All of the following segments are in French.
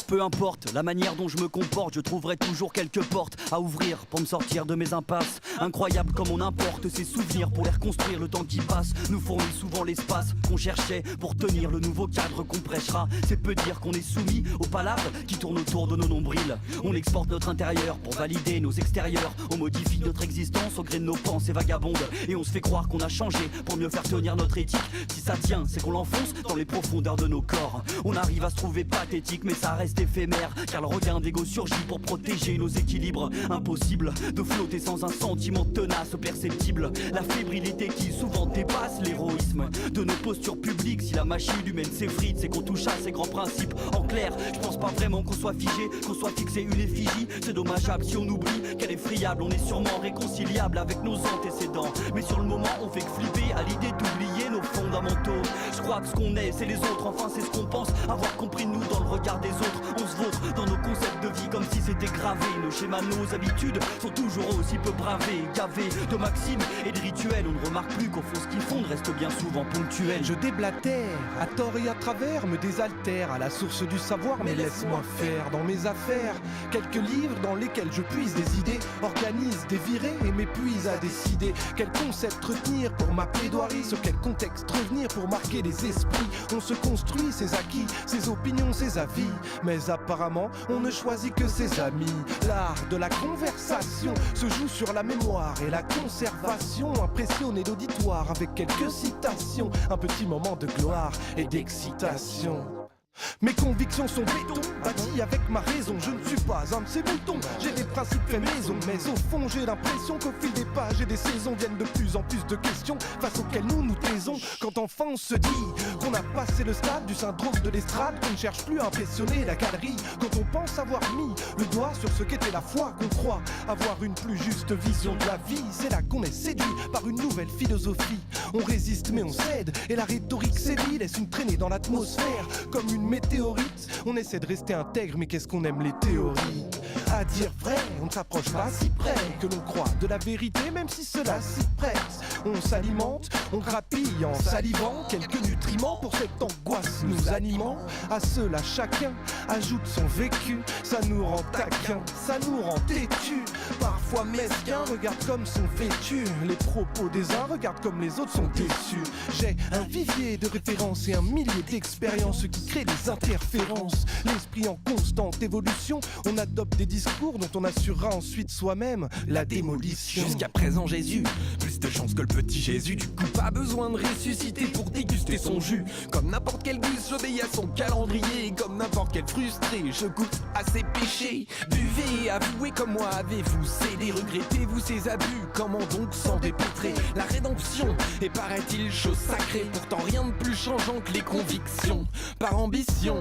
Peu importe la manière dont je me comporte, je trouverai toujours quelques portes à ouvrir pour me sortir de mes impasses. Incroyable comme on importe ces souvenirs pour les reconstruire. Le temps qui passe nous fournit souvent l'espace qu'on cherchait pour tenir le nouveau cadre qu'on prêchera. C'est peu dire qu'on est soumis aux palabres qui tournent autour de nos nombrils. On exporte notre intérieur pour valider nos extérieurs. On modifie notre existence au gré de nos pensées vagabondes. Et on se fait croire qu'on a changé pour mieux faire tenir notre éthique. Si ça tient, c'est qu'on l'enfonce dans les profondeurs de nos corps. On arrive à se trouver pathétique, mais ça reste éphémère, car le regain d'ego surgit pour protéger nos équilibres. Impossible de flotter sans un sentiment tenace perceptible. La fébrilité qui souvent dépasse l'héroïsme de nos postures publiques. Si la machine humaine s'effrite, c'est qu'on touche à ces grands principes. En clair, je pense pas vraiment qu'on soit figé, qu'on soit fixé une effigie. C'est dommageable si on oublie qu'elle est friable. On est sûrement réconciliable avec nos antécédents, mais sur le moment on fait que flipper à l'idée d'oublier nos fondamentaux. Je crois que ce qu'on est, c'est les autres, enfin c'est ce qu'on pense avoir compris de nous dans le regard des autres. On se vautre dans nos concepts de vie comme si c'était gravé. Nos schémas, nos habitudes sont toujours aussi peu bravés, gavés de maximes et de rituels. On ne remarque plus qu'au fond ce qu'ils font reste bien souvent ponctuel. Je déblatère, à tort et à travers, me désaltère à la source du savoir, mais laisse-moi faire dans mes affaires quelques livres dans lesquels je puise des idées, organise des virées et m'épuise à décider quel concept retenir pour ma plaidoirie, sur quel contexte revenir pour marquer les esprits. On se construit ses acquis, ses opinions, ses avis, mais apparemment on ne choisit que ses amis. L'art de la conversation se joue sur la mémoire et la conservation. Impressionner l'auditoire avec quelques citations, un petit moment de gloire et d'excitation. Mes convictions sont béton, bâties avec ma raison. Je ne suis pas un de ces moutons, j'ai des principes faits maison. Mais au fond j'ai l'impression qu'au fil des pages et des saisons viennent de plus en plus de questions face auxquelles nous nous taisons. Quand enfin on se dit qu'on a passé le stade du syndrome de l'estrade, qu'on ne cherche plus à impressionner la galerie. Quand on pense avoir mis le doigt sur ce qu'était la foi, qu'on croit avoir une plus juste vision de la vie, c'est là qu'on est séduit par une nouvelle philosophie. On résiste mais on cède, et la rhétorique sévit, laisse une traînée dans l'atmosphère comme une météorite. On essaie de rester intègre, mais qu'est-ce qu'on aime les théories. À dire vrai, on ne s'approche pas si près que l'on croit de la vérité, même si cela s'y prête. On s'alimente, on grappille en salivant quelques nutriments pour cette angoisse nous animant. À cela chacun ajoute son vécu, ça nous rend taquin, ça nous rend têtus. Parfois mesquins, regarde comme sont vêtus les propos des uns, regarde comme les autres sont déçus. J'ai un vivier de références et un millier d'expériences qui créent des interférences. L'esprit en constante évolution, on adopte des discours dont on assurera ensuite soi-même la démolition. Jusqu'à présent Jésus, plus de chance que le petit Jésus. Du coup pas besoin de ressusciter pour déguster son jus. Comme n'importe quel gus, j'obéis à son calendrier. Comme n'importe quel frustré, je goûte à ses péchés. Buvez, avouez comme moi, avez-vous cédé? Regrettez-vous ces abus? Comment donc s'en dépêtrer? La rédemption est, paraît-il, chose sacrée. Pourtant rien de plus changeant que les convictions. Par ambition,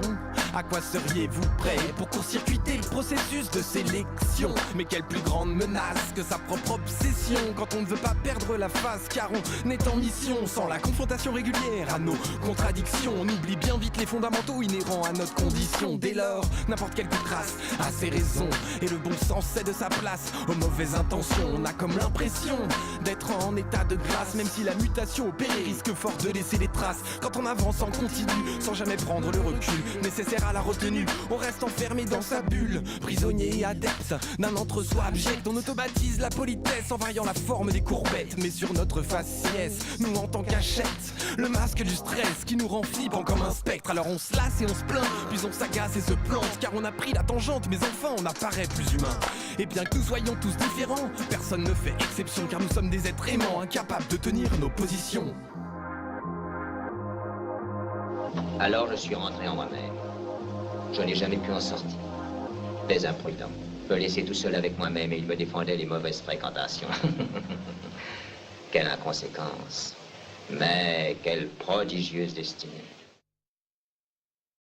à quoi seriez-vous prêt pour court-circuiter le processus de sélection? Mais quelle plus grande menace que sa propre obsession quand on ne veut pas perdre la face, car on est en mission. Sans la confrontation régulière à nos contradictions, on oublie bien vite les fondamentaux inhérents à notre condition. Dès lors, n'importe quelle coup de grâce a ses raisons, et le bon sens cède sa place aux mauvaises intentions. On a comme l'impression d'être en état de grâce, même si la mutation opérée risque fort de laisser des traces. Quand on avance en continu, sans jamais prendre le recul nécessaire à la retenue, on reste enfermé dans sa bulle, prisonnier et adepte d'un entre-soi abject. On automatise la politesse en variant la forme des courbettes, mais sur notre faciès, nous en tant qu'achète, le masque du stress qui nous rend flippant comme un spectre. Alors on se lasse et on se plaint, puis on s'agace et se plante, car on a pris la tangente, mais enfin on apparaît plus humain. Et bien que nous soyons tous différents, personne ne fait exception, car nous sommes des êtres aimants, incapables de tenir nos positions. Alors je suis rentré en moi-même. Je n'ai jamais pu en sortir. Les imprudents. Me laisser tout seul avec moi-même et il me défendait les mauvaises fréquentations. Quelle inconséquence. Mais quelle prodigieuse destinée.